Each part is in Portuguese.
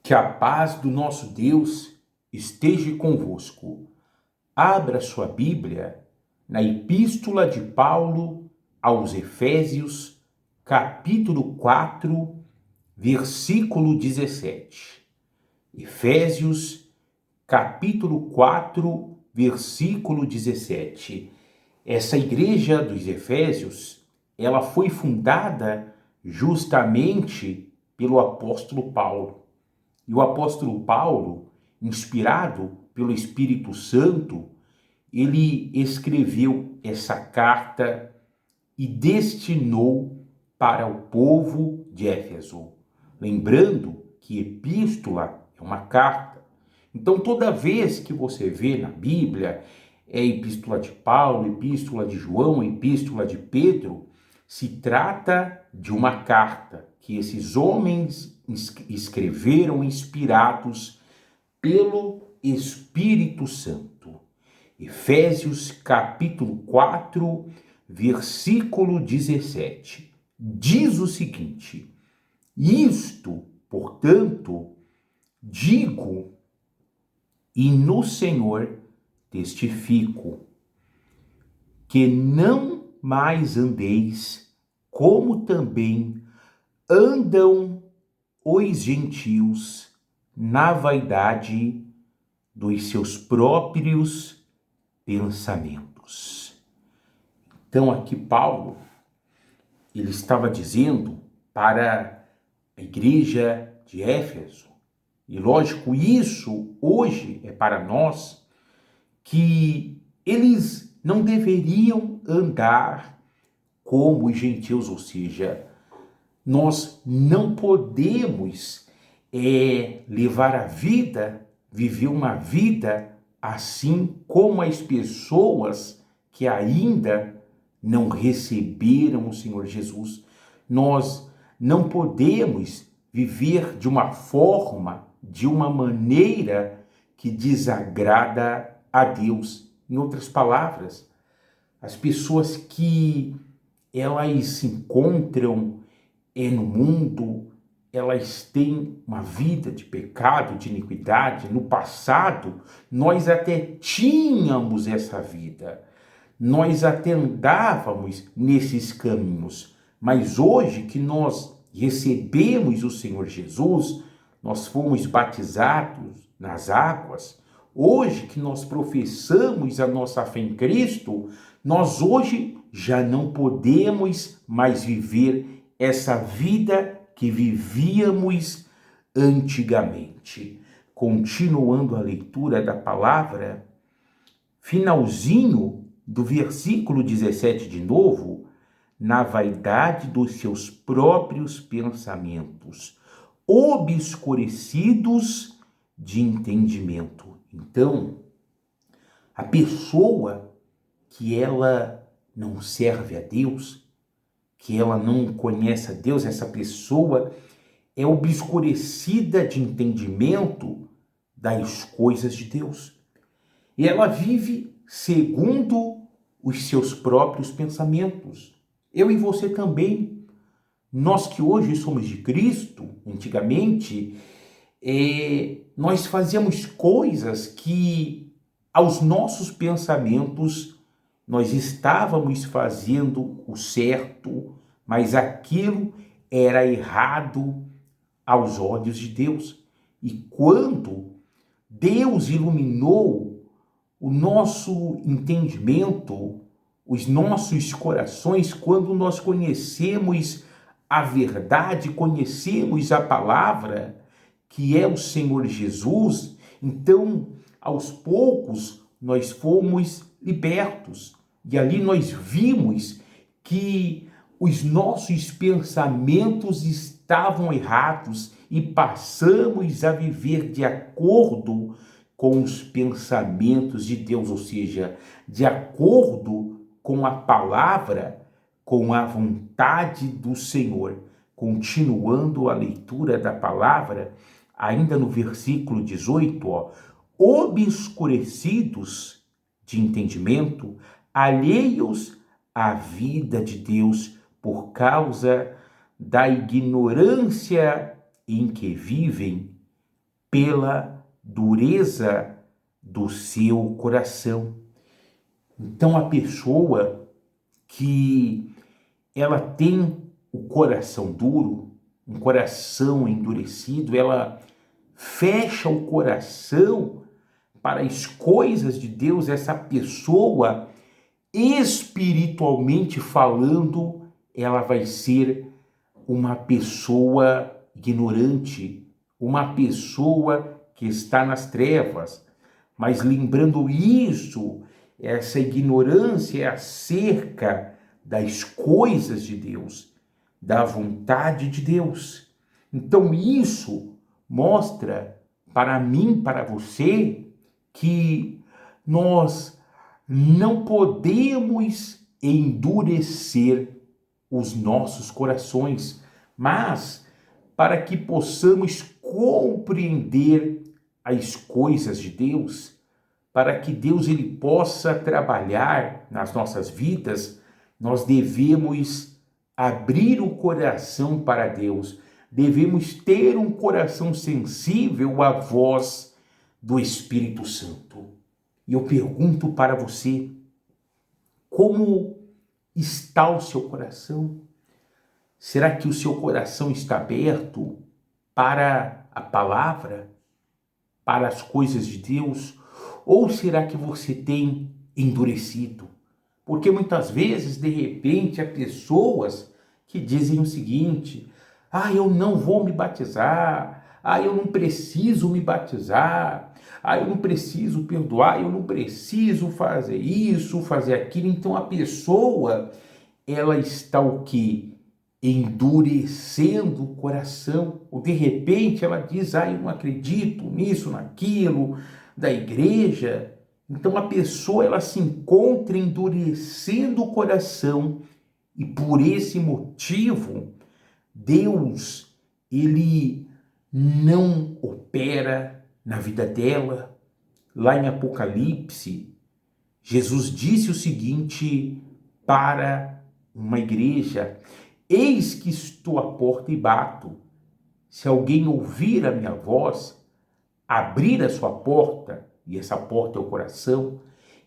Que a paz do nosso Deus esteja convosco. Abra sua Bíblia na Epístola de Paulo aos Efésios, capítulo 4, versículo 17. Efésios, capítulo 4, versículo 17. Essa igreja dos Efésios, ela foi fundada justamente pelo apóstolo Paulo. E o apóstolo Paulo, inspirado pelo Espírito Santo, ele escreveu essa carta e destinou para o povo de Éfeso. Lembrando que epístola é uma carta. Então, toda vez que você vê na Bíblia, é epístola de Paulo, epístola de João, epístola de Pedro, se trata de uma carta que esses homens escreveram inspirados pelo Espírito Santo. Efésios capítulo 4, versículo 17. Diz o seguinte: isto, portanto, digo e no Senhor testifico, que não mais andeis como também andam os gentios na vaidade dos seus próprios pensamentos. Então aqui Paulo, ele estava dizendo para a igreja de Éfeso, e lógico, isso hoje é para nós, que eles não deveriam andar como os gentios, ou seja, nós não podemos levar a vida, viver uma vida assim como as pessoas que ainda não receberam o Senhor Jesus. Nós não podemos viver de uma forma, de uma maneira que desagrada a Deus. Em outras palavras, as pessoas que elas se encontram no mundo, elas têm uma vida de pecado, de iniquidade. No passado, nós até tínhamos essa vida, nós até andávamos nesses caminhos, mas hoje que nós recebemos o Senhor Jesus, nós fomos batizados nas águas, hoje que nós professamos a nossa fé em Cristo, nós hoje já não podemos mais viver essa vida que vivíamos antigamente. Continuando a leitura da palavra, finalzinho do versículo 17 de novo, na vaidade dos seus próprios pensamentos, obscurecidos de entendimento. Então, a pessoa que ela não serve a Deus, que ela não conhece a Deus, essa pessoa é obscurecida de entendimento das coisas de Deus. E ela vive segundo os seus próprios pensamentos. Eu e você também. Nós que hoje somos de Cristo, antigamente, nós fazíamos coisas que aos nossos pensamentos nós estávamos fazendo o certo, mas aquilo era errado aos olhos de Deus. E quando Deus iluminou o nosso entendimento, os nossos corações, quando nós conhecemos a verdade, conhecemos a palavra, que é o Senhor Jesus, então, aos poucos, nós fomos libertos. E ali nós vimos que os nossos pensamentos estavam errados e passamos a viver de acordo com os pensamentos de Deus, ou seja, de acordo com a palavra, com a vontade do Senhor. Continuando a leitura da palavra, ainda no versículo 18, obscurecidos de entendimento, alheios à vida de Deus por causa da ignorância em que vivem, pela dureza do seu coração. Então a pessoa que ela tem o coração duro, um coração endurecido, ela fecha o coração para as coisas de Deus. Essa pessoa, espiritualmente falando, ela vai ser uma pessoa ignorante, uma pessoa que está nas trevas. Mas lembrando isso, essa ignorância é acerca das coisas de Deus, da vontade de Deus. Então isso mostra para mim, para você, que nós não podemos endurecer os nossos corações, mas para que possamos compreender as coisas de Deus, para que Deus ele possa trabalhar nas nossas vidas, nós devemos abrir o coração para Deus, devemos ter um coração sensível à voz do Espírito Santo. E eu pergunto para você, como está o seu coração? Será que o seu coração está aberto para a palavra, para as coisas de Deus? Ou será que você tem endurecido? Porque muitas vezes, de repente, há pessoas que dizem o seguinte: eu não vou me batizar, eu não preciso me batizar, eu não preciso perdoar, eu não preciso fazer isso, fazer aquilo. Então a pessoa, ela está o quê? Endurecendo o coração. Ou de repente ela diz: eu não acredito nisso, naquilo, da igreja. Então a pessoa, ela se encontra endurecendo o coração, e por esse motivo Deus, ele não opera na vida dela. Lá em Apocalipse, Jesus disse o seguinte para uma igreja: eis que estou à porta e bato. Se alguém ouvir a minha voz, abrir a sua porta, e essa porta é o coração,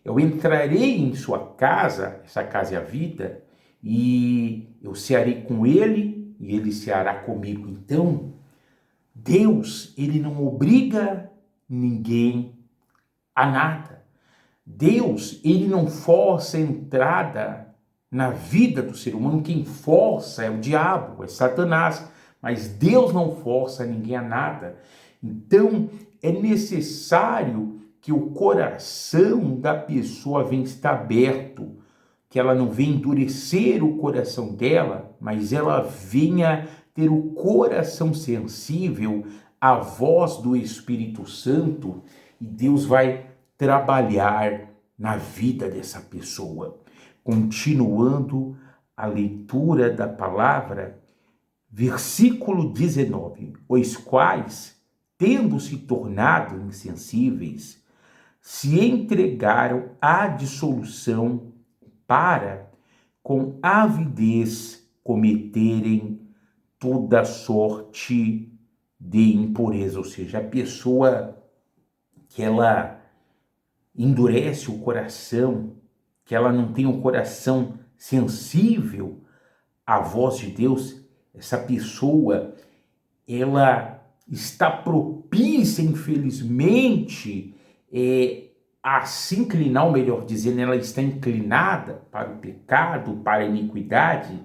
eu entrarei em sua casa, essa casa é a vida, e eu cearei com ele, e ele ceará comigo. Então, Deus, ele não obriga ninguém a nada. Deus, ele não força a entrada na vida do ser humano. Quem força é o diabo, é Satanás, mas Deus não força ninguém a nada. Então, é necessário que o coração da pessoa venha estar aberto, que ela não venha endurecer o coração dela, mas ela venha ter o coração sensível à voz do Espírito Santo, e Deus vai trabalhar na vida dessa pessoa. Continuando a leitura da palavra, versículo 19: os quais, tendo se tornado insensíveis, se entregaram à dissolução para, com avidez, cometerem toda sorte de impureza. Ou seja, a pessoa que ela endurece o coração, que ela não tem um coração sensível à voz de Deus, essa pessoa, ela está propícia, infelizmente, a se inclinar, ou melhor dizendo, ela está inclinada para o pecado, para a iniquidade,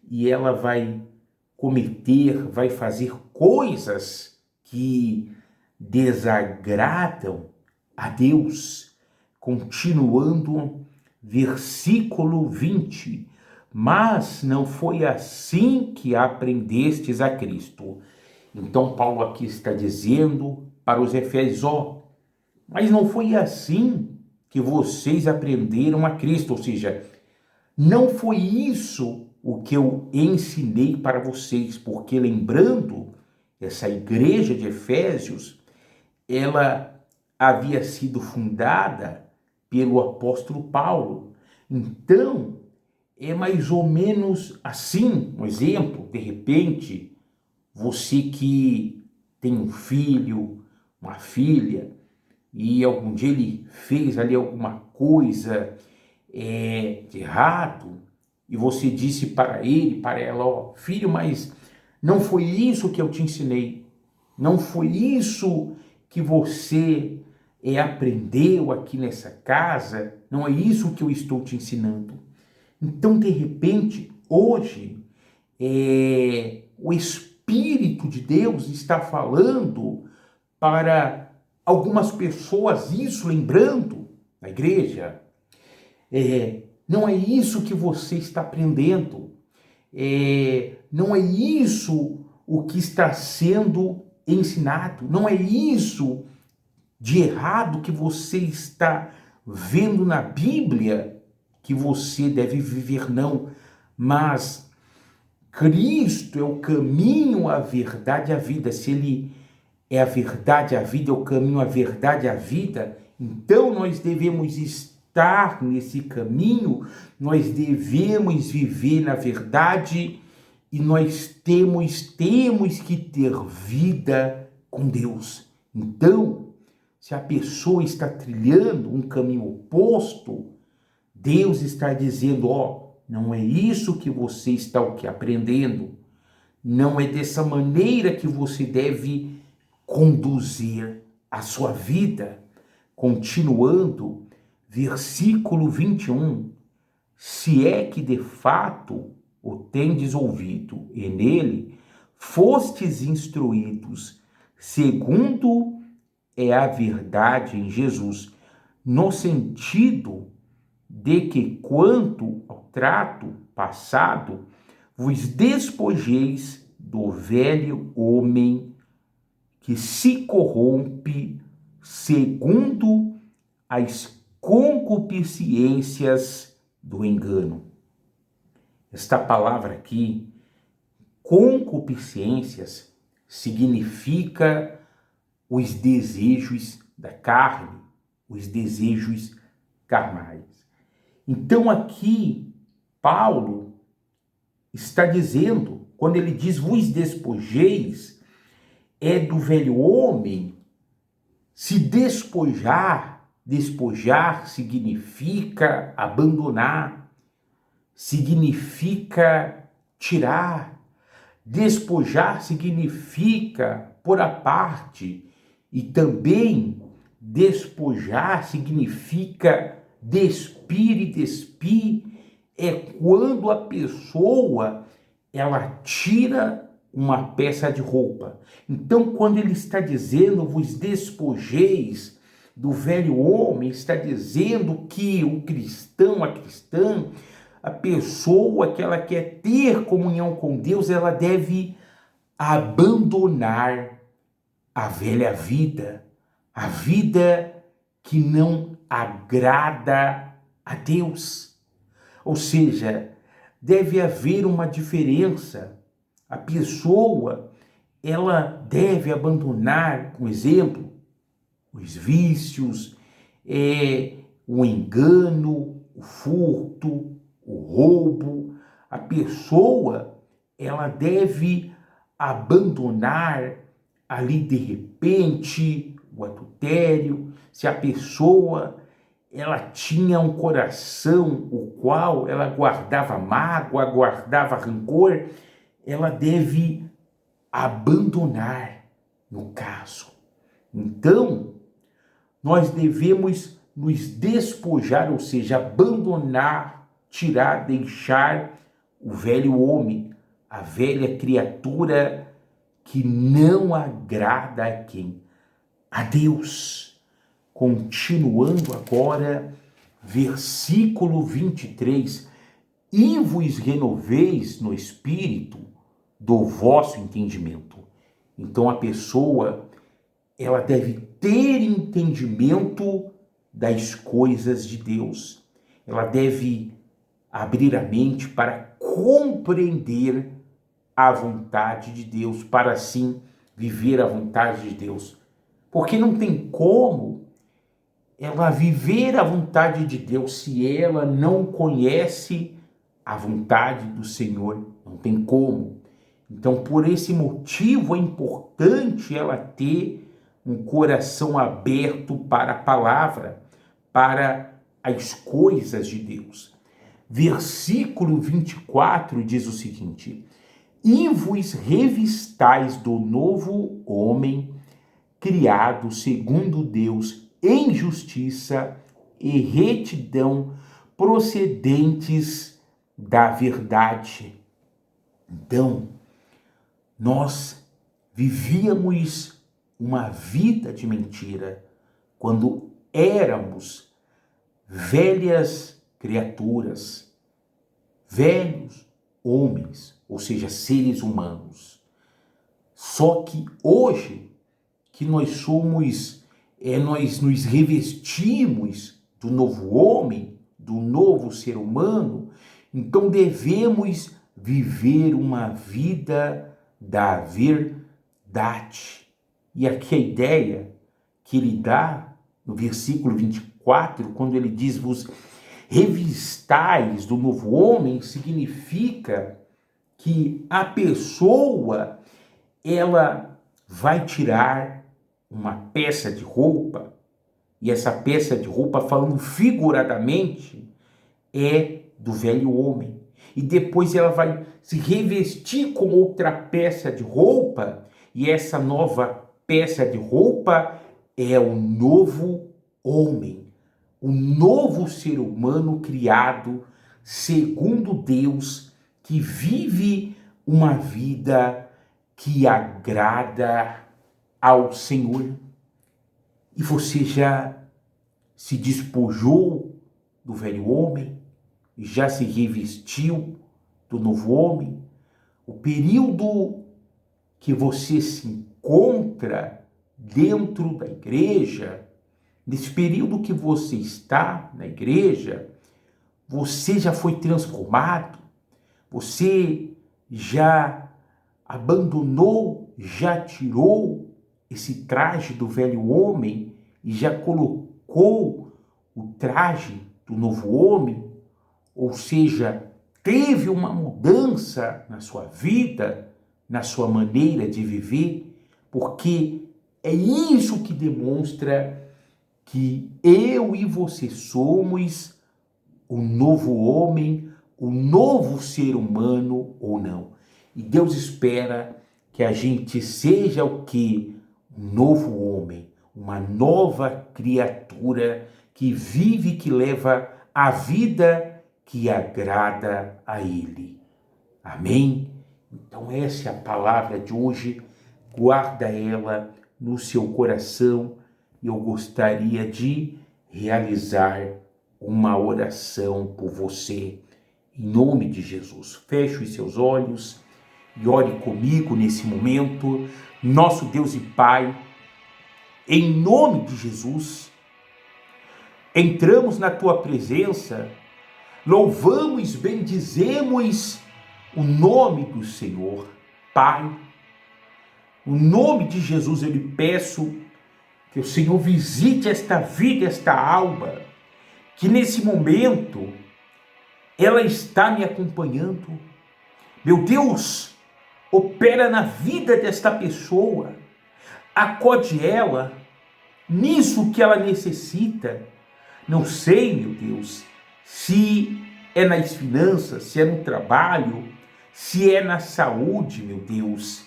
e ela vai cometer, vai fazer coisas que desagradam a Deus. Continuando, versículo 20: mas não foi assim que aprendestes a Cristo. Então Paulo aqui está dizendo para os Efésios: mas não foi assim que vocês aprenderam a Cristo. Ou seja, não foi isso o que eu ensinei para vocês, porque lembrando, essa igreja de Efésios, ela havia sido fundada pelo apóstolo Paulo. Então, é mais ou menos assim, um exemplo, de repente, você que tem um filho, uma filha, e algum dia ele fez ali alguma coisa de errado, e você disse para ele, para ela, ó, filho, mas não foi isso que eu te ensinei, não foi isso que você aprendeu aqui nessa casa, não é isso que eu estou te ensinando. Então, de repente, hoje, o Espírito de Deus está falando para algumas pessoas isso, lembrando na igreja, não é isso que você está aprendendo, não é isso o que está sendo ensinado, não é isso de errado que você está vendo na Bíblia que você deve viver, não, mas Cristo é o caminho, a verdade e a vida. Se Ele é a verdade, a vida, é o caminho, a verdade, a vida, então nós devemos estar nesse caminho, nós devemos viver na verdade e nós temos que ter vida com Deus. Então, se a pessoa está trilhando um caminho oposto, Deus está dizendo, ó, não é isso que você está aprendendo, não é dessa maneira que você deve conduzir a sua vida. Continuando, versículo 21, se é que de fato o tendes ouvido, e nele fostes instruídos, segundo é a verdade em Jesus, no sentido de que quanto ao trato passado, vos despojeis do velho homem que se corrompe segundo as concupiscências do engano. Esta palavra aqui, concupiscências, significa os desejos da carne, os desejos carnais. Então aqui, Paulo está dizendo, quando ele diz vos despojeis, é do velho homem. Se despojar significa abandonar, significa tirar. Despojar significa pôr à parte, e também despojar significa despir, e despir é quando a pessoa ela tira uma peça de roupa. Então, quando ele está dizendo vos despojeis do velho homem, está dizendo que o cristão, a cristã, a pessoa que ela quer ter comunhão com Deus, ela deve abandonar a velha vida, a vida que não agrada a Deus. Ou seja, deve haver uma diferença. A pessoa, ela deve abandonar, por exemplo, os vícios, o engano, o furto, o roubo. A pessoa, ela deve abandonar ali de repente o adultério. Se a pessoa ela tinha um coração o qual ela guardava mágoa, guardava rancor, ela deve abandonar, no caso. Então, nós devemos nos despojar, ou seja, abandonar, tirar, deixar o velho homem, a velha criatura que não agrada a quem? A Deus. Continuando agora, versículo 23, e vos renoveis no espírito do vosso entendimento. Então a pessoa, ela deve ter entendimento das coisas de Deus. Ela deve abrir a mente para compreender a vontade de Deus, para assim viver a vontade de Deus. Porque não tem como ela viver a vontade de Deus se ela não conhece a vontade do Senhor. Não tem como. Então, por esse motivo, é importante ela ter um coração aberto para a palavra, para as coisas de Deus. Versículo 24 diz o seguinte: e vos revistais do novo homem, criado segundo Deus, em justiça e retidão, procedentes da verdade. Então, nós vivíamos uma vida de mentira quando éramos velhas criaturas, velhos homens, ou seja, seres humanos. Só que hoje que nós somos, nós nos revestimos do novo homem, do novo ser humano, então devemos viver uma vida da verdade. E aqui a ideia que ele dá no versículo 24, quando ele diz: vos revistais do novo homem, significa que a pessoa, ela vai tirar uma peça de roupa, e essa peça de roupa, falando figuradamente, é do velho homem. E depois ela vai se revestir com outra peça de roupa, e essa nova peça de roupa é o novo homem, o novo ser humano criado segundo Deus, que vive uma vida que agrada ao Senhor. E você já se despojou do velho homem? Já se revestiu do novo homem? O período que você se encontra dentro da igreja, nesse período que você está na igreja, você já foi transformado? Você já abandonou, já tirou esse traje do velho homem e já colocou o traje do novo homem? Ou seja, teve uma mudança na sua vida, na sua maneira de viver? Porque é isso que demonstra que eu e você somos o novo homem, o novo ser humano ou não. E Deus espera que a gente seja o quê? Um novo homem, uma nova criatura que vive, que leva a vida que agrada a Ele. Amém? Então essa é a palavra de hoje. Guarda ela no seu coração e eu gostaria de realizar uma oração por você. Em nome de Jesus, feche os seus olhos e ore comigo nesse momento. Nosso Deus e Pai, em nome de Jesus, entramos na Tua presença, louvamos, bendizemos o nome do Senhor. Pai, no nome de Jesus eu lhe peço que o Senhor visite esta vida, esta alma, que nesse momento ela está me acompanhando. Meu Deus, opera na vida desta pessoa, acode ela nisso que ela necessita. Não sei, meu Deus, se é nas finanças, se é no trabalho, se é na saúde, meu Deus,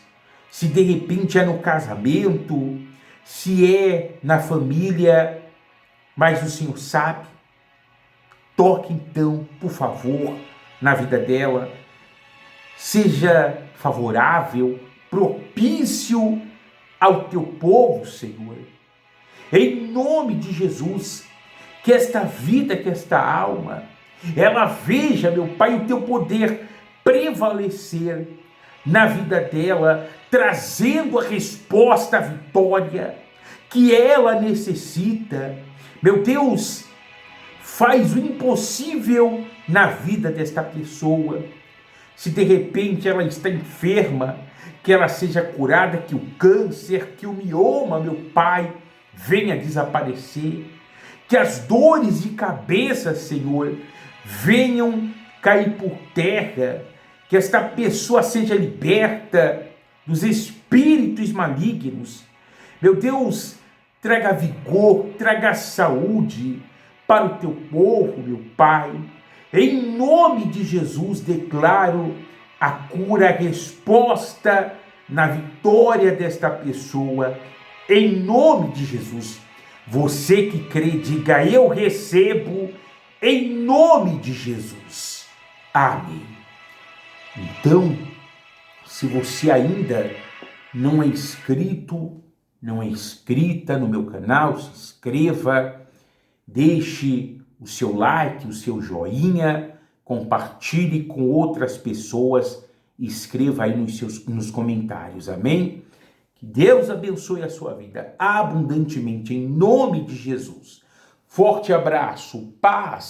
se de repente é no casamento, se é na família, mas o Senhor sabe. Toque então, por favor, na vida dela, seja favorável, propício ao teu povo, Senhor. Em nome de Jesus, que esta vida, que esta alma, ela veja, meu Pai, o teu poder prevalecer na vida dela, trazendo a resposta à vitória que ela necessita. Meu Deus, faz o impossível na vida desta pessoa. Se de repente ela está enferma, que ela seja curada, que o câncer, que o mioma, meu Pai, venha desaparecer. Que as dores de cabeça, Senhor, venham cair por terra. Que esta pessoa seja liberta dos espíritos malignos. Meu Deus, traga vigor, traga saúde para o teu povo, meu Pai. Em nome de Jesus, declaro a cura, a resposta na vitória desta pessoa. Em nome de Jesus. Você que crê, diga: eu recebo, em nome de Jesus. Amém. Então, se você ainda não é inscrito, não é inscrita no meu canal, se inscreva, deixe o seu like, o seu joinha, compartilhe com outras pessoas e escreva aí nos comentários, amém? Que Deus abençoe a sua vida abundantemente, em nome de Jesus. Forte abraço, paz.